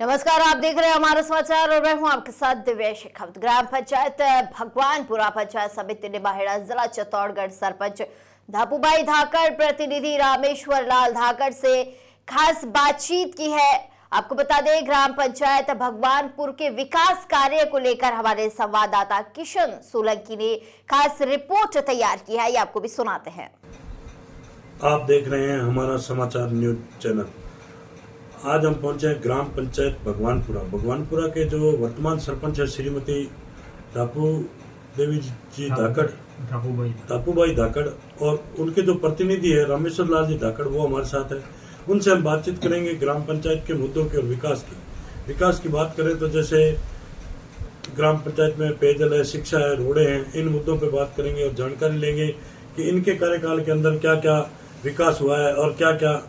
नमस्कार, आप देख रहे हैं हमारा समाचार और मैं हूं आपके साथ दिव्या शेखावत। ग्राम पंचायत भगवानपुरा पंचायत समिति ने बाहेड़ा जिला चित्तौड़गढ़ सरपंच धापूबाई धाकड़, प्रतिनिधि रामेश्वर लाल धाकड़ से खास बातचीत की है। आपको बता दें, ग्राम पंचायत भगवानपुर के विकास कार्य को लेकर हमारे संवाददाता किशन सोलंकी ने खास रिपोर्ट तैयार की है। ये आपको भी सुनाते हैं। आप देख रहे हैं हमारा समाचार न्यूज चैनल। आज हम पहुंचे ग्राम पंचायत भगवानपुरा के जो वर्तमान सरपंच है श्रीमती धापू देवी जी धाकड़, धापूबाई धाकड़, और उनके जो प्रतिनिधि है रामेश्वर लाल जी धाकड़, वो हमारे साथ है। उनसे हम बातचीत करेंगे ग्राम पंचायत के मुद्दों की और विकास की बात करें तो जैसे ग्राम पंचायत में पेयजल है, शिक्षा है, रोडें हैं, इन मुद्दों पर बात करेंगे और जानकारी लेंगे कि इनके कार्यकाल के अंदर क्या क्या विकास हुआ है और क्या क्या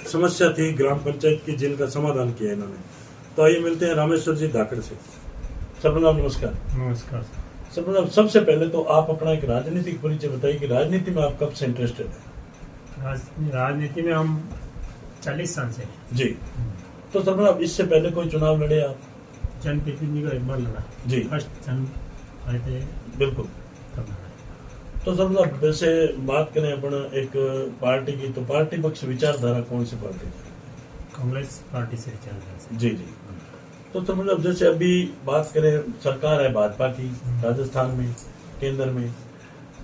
समस्या थी ग्राम पंचायत की, जिनका समाधान किया इन्होंने। तो आइए मिलते हैं रामेश्वर जी धाकड़ से। सरपंच नमस्कार। नमस्कार सरपंच, सबसे पहले तो आप अपना एक राजनीतिक परिचय बताइए कि राजनीति में आप कब से इंटरेस्टेड है? राजनीति में हम 40 साल से जी। तो सरपंच, इससे पहले कोई चुनाव लड़े आप? जनप्रतिनिधि का एक बार लड़ा जी, फर्स्ट जन आए थे, बिल्कुल। तब लड़ा। तो सरपंच, वैसे बात करें अपन एक पार्टी की, तो पार्टी पक्ष विचारधारा कौन सी पार्टी है? कांग्रेस पार्टी से विचारधारा। जी जी। तो सरपंच, जैसे अभी बात करें, सरकार है भाजपा की राजस्थान में, केंद्र में,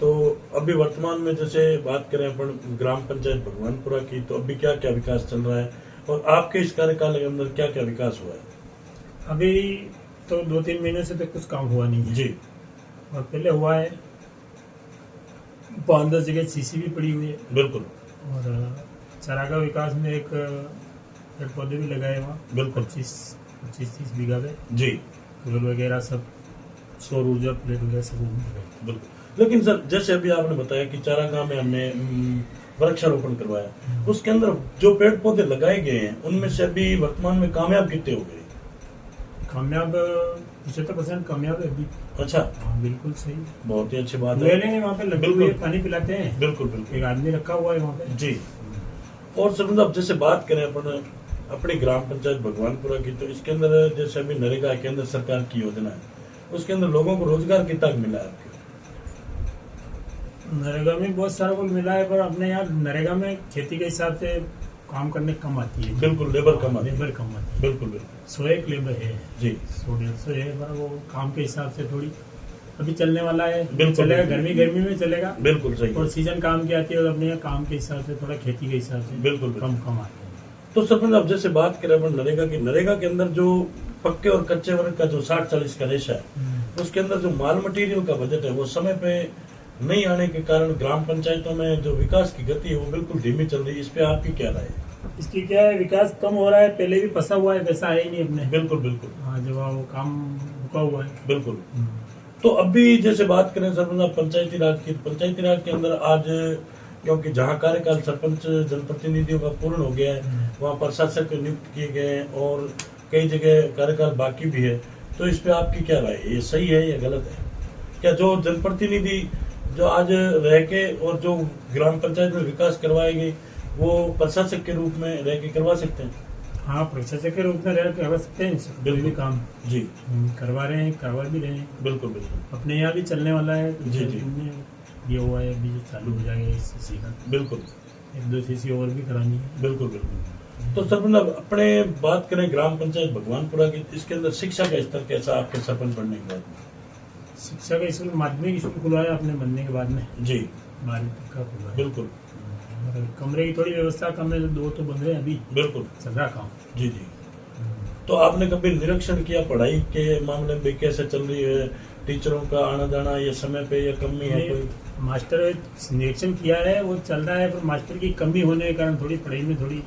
तो अभी वर्तमान में जैसे बात करें अपन ग्राम पंचायत भगवानपुरा की, तो अभी क्या क्या विकास चल रहा है और आपके इस कार्यकाल के अंदर क्या क्या विकास हुआ है? अभी तो 2-3 महीने से तो कुछ काम हुआ नहीं है जी। और पहले हुआ है 5-10 जगह सीसी भी पड़ी हुई है, बिल्कुल। और चारागाह विकास में एक पेड़ पौधे भी लगाए हुआ, बिल्कुल। 25-30 बीघा में जी, फूल वगैरह सब, सौर ऊर्जा प्लेट वगैरह सब लगाए। बिल्कुल। लेकिन सर, जैसे अभी आपने बताया कि चारागाह में हमने वृक्षारोपण करवाया, उसके अंदर जो पेड़ पौधे लगाए गए हैं उनमें से अभी वर्तमान में कामयाब कितने हो गए? कामयाब 75% कामयाब है अभी। अच्छा, हाँ, बिल्कुल सही, बहुत ही अच्छी बात है। नहीं, वहाँ पे लगे बिल्कुल। हुए पानी पिलाते हैं, बिल्कुल बिल्कुल। एक आदमी रखा हुआ है वहाँ पे। जी। और सरपंच, अब जैसे बात करें अपन अपनी ग्राम पंचायत भगवानपुरा की, तो इसके अंदर जैसे अभी नरेगा केंद्र सरकार की योजना है, उसके अंदर लोगों को रोजगार कितना मिला है आपको? नरेगा में बहुत सारा कुछ मिला है, पर अपने यहाँ नरेगा में खेती के हिसाब से काम करने कम आती है। बिल्कुल, लेबर कम आती है। लेबर कम आती है, बिल्कुल बिल्कुल। 101 लेबर है जी। 100-150 है, पर वो काम के हिसाब से थोड़ी अभी चलने वाला है। बिल्कुल, चलेगा, बिल्कुल। गर्मी में चलेगा, बिल्कुल सही। और सीजन काम की आती है, और अपने यहाँ काम के हिसाब से थोड़ा खेती के हिसाब से बिल्कुल कम आती है। तो सरपंच, अब जैसे बात करें अपन नरेगा के अंदर जो पक्के और कच्चे वर्ग का जो 60-40 का रेशा है, उसके अंदर जो माल मटेरियल का बजट है वो समय पे नहीं आने के कारण ग्राम पंचायतों में जो विकास की गति है वो बिल्कुल धीमी चल रही है। इस पे आपकी क्या राय है? इसकी क्या है, विकास कम हो रहा है, पहले भी फंसा हुआ है, वैसा है ही नहीं अपने। बिल्कुल बिल्कुल। हाँ, जब वो काम रुका हुआ है। बिल्कुल। तो अभी जैसे बात करें सरपंच पंचायती राज के अंदर आज, क्योंकि जहाँ कार्यकाल सरपंच जनप्रतिनिधियों का पूर्ण हो गया है, वहाँ प्रशासक नियुक्त किए गए हैं और कई जगह कार्यकाल बाकी भी है, तो इस पे आपकी क्या राय है? ये सही है या गलत है? क्या जो जनप्रतिनिधि जो आज रह के और जो ग्राम पंचायत में विकास करवाएंगे वो प्रशासक के रूप में रह के करवा सकते हैं? हाँ, प्रशासक के रूप में रह करवा सकते हैं, कोई भी काम जी करवा रहे हैं, करवा भी रहे हैं। बिल्कुल बिल्कुल। अपने यहाँ भी चलने वाला है, जी जी। ये हुआ है, अभी चालू हो जाएगा इस सीसी का। बिल्कुल। 1-2 सीसी और भी करानी है। बिल्कुल बिल्कुल। तो सरपंच, अपने बात करें ग्राम पंचायत भगवानपुरा की, इसके अंदर शिक्षा का स्तर कैसा आपके सरपंच बनने के बाद? शिक्षा का स्कूल, माध्यमिक स्कूल खुला है अपने बनने के बाद में। जी, 12वीं तक का खुला है। बिल्कुल। और कमरे की थोड़ी व्यवस्था कम है, 2 तो बन रहे हैं अभी, बिल्कुल। चल रहा काम। जी जी। तो आपने कभी निरीक्षण किया पढ़ाई के मामले में कैसे चल रही है, टीचरों का आना जाना ये समय पे या कमी है कोई? मास्टर निरीक्षण किया है, वो चल रहा है, पर मास्टर की कमी होने के कारण थोड़ी पढ़ाई में थोड़ी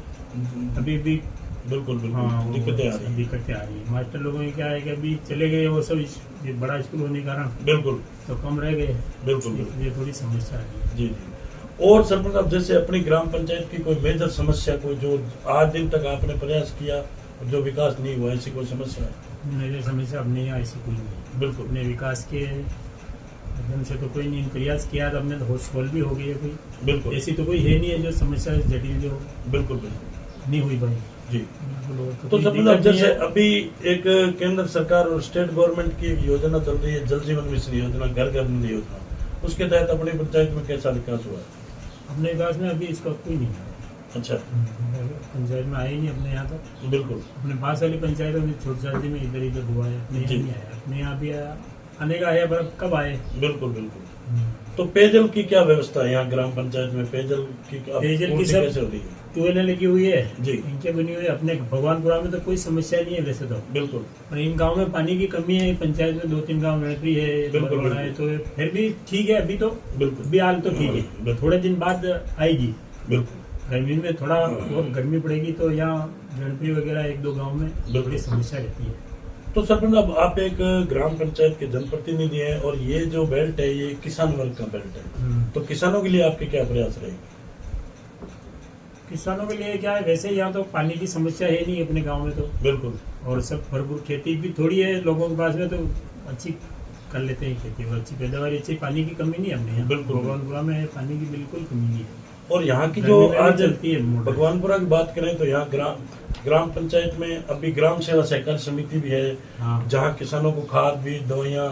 अभी भी बिल्कुल बिल्कुल। हाँ, दिक्कतें आ रही हैं। दिक्कतें आ रही है। मास्टर लोगों की क्या है कि अभी चले गए वो सब, ये बड़ा स्कूल होने के कारण बिल्कुल तो कम रह गए, बिल्कुल। ये थोड़ी समस्या आ रही है। जी जी। और सरपंच, अब जैसे अपनी ग्राम पंचायत की कोई मेजर समस्या, कोई जो आज दिन तक आपने प्रयास किया जो विकास नहीं हुआ, ऐसी कोई समस्या है? मेरी समस्या अपने यहाँ ऐसी कोई नहीं। बिल्कुल। अपने विकास के एकदम से तो कोई नहीं, प्रयास किया तो अपने तो सोल्व भी हो गई है कोई। बिल्कुल। ऐसी तो कोई है नहीं है जो समस्या जटिल जो। बिल्कुल बिल्कुल। नहीं हुई भाई। जी। तो तो कोई सब दिक्कत नहीं जैसे है। अभी एक केंद्र सरकार और स्टेट गवर्नमेंट की एक योजना चल रही है, जल जीवन मिशन योजना, घर घर नल योजना, उसके तहत अपनी पंचायत में कैसा विकास हुआ है? अपने विकास में अभी इसका कोई नहीं है। अच्छा। पंचायत में आए ही नहीं अपने यहाँ तक। बिल्कुल। अपने पास वाली पंचायतों में छोटी शादी में इधर इधर हुआ है, अपने यहाँ जी। नहीं आया। अपने यहाँ भी आने का है, पर कब आए। बिल्कुल बिल्कुल। तो पेयजल की क्या व्यवस्था है यहाँ ग्राम पंचायत में? पेयजल की पेयजल की सब कैसे हो रही है? ट्यूबवेल लगी हुई है जी। इनके बनी हुई है। अपने भगवानपुरा में तो कोई समस्या नहीं है वैसे तो, बिल्कुल पर इन गांव में पानी की कमी है। पंचायत में 2-3 गांव गणतरी है, बिल्कुल, बड़ा है, तो फिर भी ठीक है। अभी तो बिल्कुल अभी हाल तो ठीक है, बिल्कुल। थोड़े दिन बाद आएगी। बिल्कुल। गर्मी में थोड़ा बहुत गर्मी पड़ेगी तो यहाँ गणतरी वगैरह 1-2 गांव में थोड़ी समस्या रहती है। तो सरपंच, अब आप एक ग्राम पंचायत के जनप्रतिनिधि हैं और ये जो बेल्ट है ये किसान वर्ग का बेल्ट है, तो किसानों के लिए आपके क्या प्रयास रहेंगे? किसानों के लिए क्या है, वैसे यहाँ तो पानी की समस्या है नहीं अपने गांव में तो, बिल्कुल। और सब भरपूर खेती भी थोड़ी है लोगों के पास में, तो अच्छी कर लेते हैं खेती और अच्छी पैदावार, अच्छी पानी की कमी नहीं है हमने यहाँ। बिल्कुल। भगवानपुरा में पानी की बिल्कुल कमी नहीं है। और यहाँ की गर्मी जो में भी आज चलती है मोटर। भगवानपुरा की बात करें तो यहाँ ग्राम पंचायत में अभी ग्राम सेवा सहकारी समिति भी है, हाँ। जहाँ किसानों को खाद बीज दवाइयाँ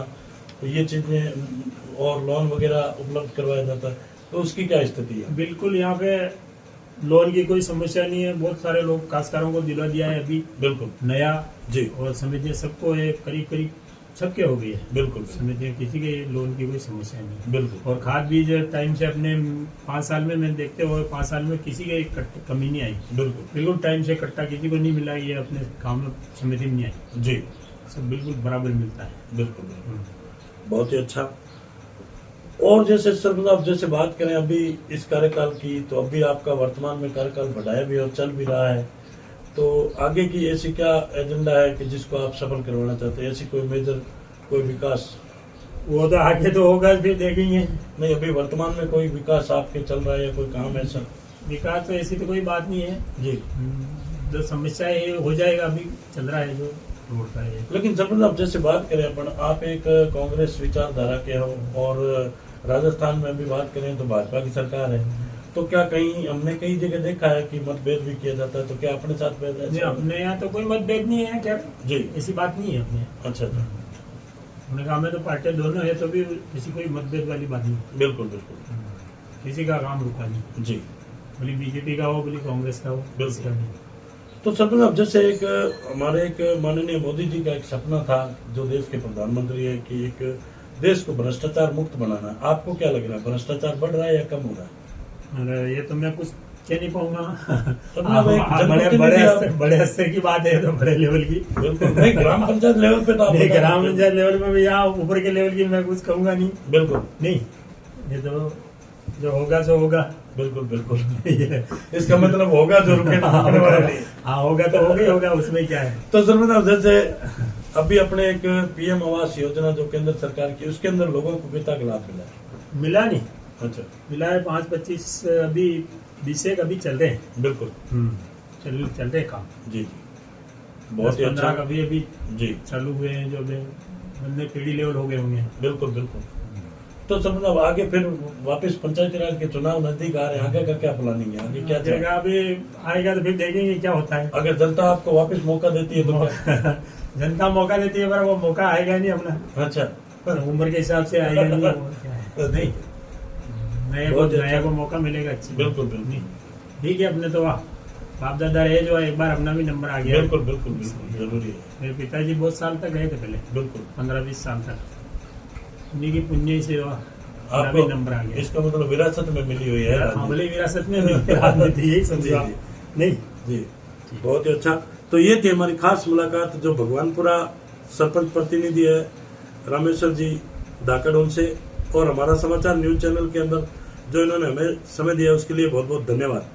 ये चीजें और लोन वगैरह उपलब्ध करवाया जाता है, तो उसकी क्या स्थिति है? बिल्कुल, यहाँ पे लोन की कोई समस्या नहीं है। बहुत सारे लोग काश्तकारों को दिला दिया है अभी बिल्कुल नया जी। और समितियाँ सबको है, करीब करीब सबके हो गई है बिल्कुल समितियाँ, किसी के लोन की कोई समस्या नहीं है। बिल्कुल। और खाद बीज टाइम से अपने 5 साल में मैं देखते हुए 5 साल में किसी के कमी नहीं आई। बिल्कुल बिल्कुल टाइम से कट्टा किसी को नहीं मिला, ये अपने गाँव में समिति में नहीं आई। जी। सब बिल्कुल बराबर मिलता है। बिल्कुल बहुत ही अच्छा। और जैसे सर, आप जैसे बात करें अभी इस कार्यकाल की, तो अभी आपका वर्तमान में कार्यकाल बढ़ाया भी और चल भी रहा है, तो आगे की ऐसी क्या एजेंडा है कि जिसको आप सफल करवाना चाहते हैं? ऐसी कोई मेजर कोई विकास? वो तो आगे तो होगा, फिर देखेंगे। नहीं, अभी वर्तमान में कोई विकास आपके चल रहा है या कोई काम ऐसा? विकास तो ऐसी तो कोई बात नहीं है जी। जो समस्या है हो जाएगा, अभी चल रहा है जो रोड का है। लेकिन जब आप जैसे बात करें अपन, आप एक कांग्रेस विचारधारा के हो और राजस्थान में भी बात करें तो भाजपा की सरकार है, तो क्या कहीं हमने कई जगह देखा है कि मतभेद भी किया जाता है, तो क्या अपने साथ में नहीं, अपने यहाँ तो कोई मतभेद नहीं है। क्या जी? ऐसी बात नहीं है अपने यहाँ। अच्छा अच्छा। अपने गाँव में तो पार्टियां दोनों है, तो भी किसी कोई मतभेद वाली बात नहीं। बिल्कुल बिल्कुल। किसी का काम रुका नहीं, जी। बोली बीजेपी का हो बोली कांग्रेस का हो, बिल्कुल। किसी का नहीं। तो सरपंच, अब जैसे एक हमारे एक माननीय मोदी जी का एक सपना था, जो देश के प्रधानमंत्री है, कि एक देश को भ्रष्टाचार मुक्त बनाना, आपको क्या लग रहा है, भ्रष्टाचार बढ़ रहा है या कम हो रहा है? अरे ये तो मैं कुछ कह नहीं पाऊंगा। बड़े स्तर की बात है, तो बड़े लेवल की। बिल्कुल नहीं, ग्राम पंचायत लेवल पे तो आप नहीं, बता ग्राम सकते हैं। पंचायत लेवल में भी, यहाँ ऊपर के लेवल की मैं कुछ कहूंगा नहीं। बिल्कुल नहीं, ये तो जो होगा सो होगा। बिल्कुल बिल्कुल। इसका मतलब होगा जो रुके रुकने वाला नहीं। हाँ, होगा तो होगा ही होगा, उसमें क्या है। तो सर, मतलब जैसे अभी अपने एक पीएम आवास योजना जो केंद्र सरकार की, उसके अंदर लोगों को कितना लाभ मिला है? मिला नहीं, अच्छा। मिला है 5-25 अभी 20 अभी चल रहे हैं। बिल्कुल चल रहे काम। जी जी, बहुत ही 10-15 अच्छा। अभी अभी जी चालू हुए हैं, जो बंदे पीढ़ी लेवल हो गए होंगे। बिल्कुल बिल्कुल। तो सब मतलब आगे फिर वापस पंचायती राज के चुनाव नजदीक आ रहे हैं, आगे का क्या प्लानिंग है, आगे क्या जगह अभी आएगा तो फिर देखेंगे क्या होता है। अगर जनता आपको वापस मौका देती है तो क्या? जनता मौका देती है, पर वो मौका आएगा नहीं अपना। अच्छा। उम्र के हिसाब से आएगा नहीं, और क्या है। नहीं, नया को मौका मिलेगा। अच्छी बिल्कुल बिल्कुल। ठीक है, अपने तो बाप दादा रहे जो, एक बार अपना भी नंबर आ गया। बिल्कुल बिल्कुल बिल्कुल जरूरी है। मेरे पिताजी बहुत साल तक गए थे पहले, बिल्कुल 15-20 साल तक। उन्हीं की पुण्य से अपना भी नंबर आ आपको गया। इसका मतलब विरासत में मिली हुई है राजनीति। भले विरासत में राजनीति, यही समझो आप। नहीं जी, बहुत ही अच्छा। तो ये थी हमारी खास मुलाकात जो भगवानपुरा सरपंच प्रतिनिधि है रामेश्वर जी धाकड़, उनसे, और हमारा समाचार न्यूज चैनल के अंदर जो इन्होंने हमें समय दिया उसके लिए बहुत बहुत धन्यवाद।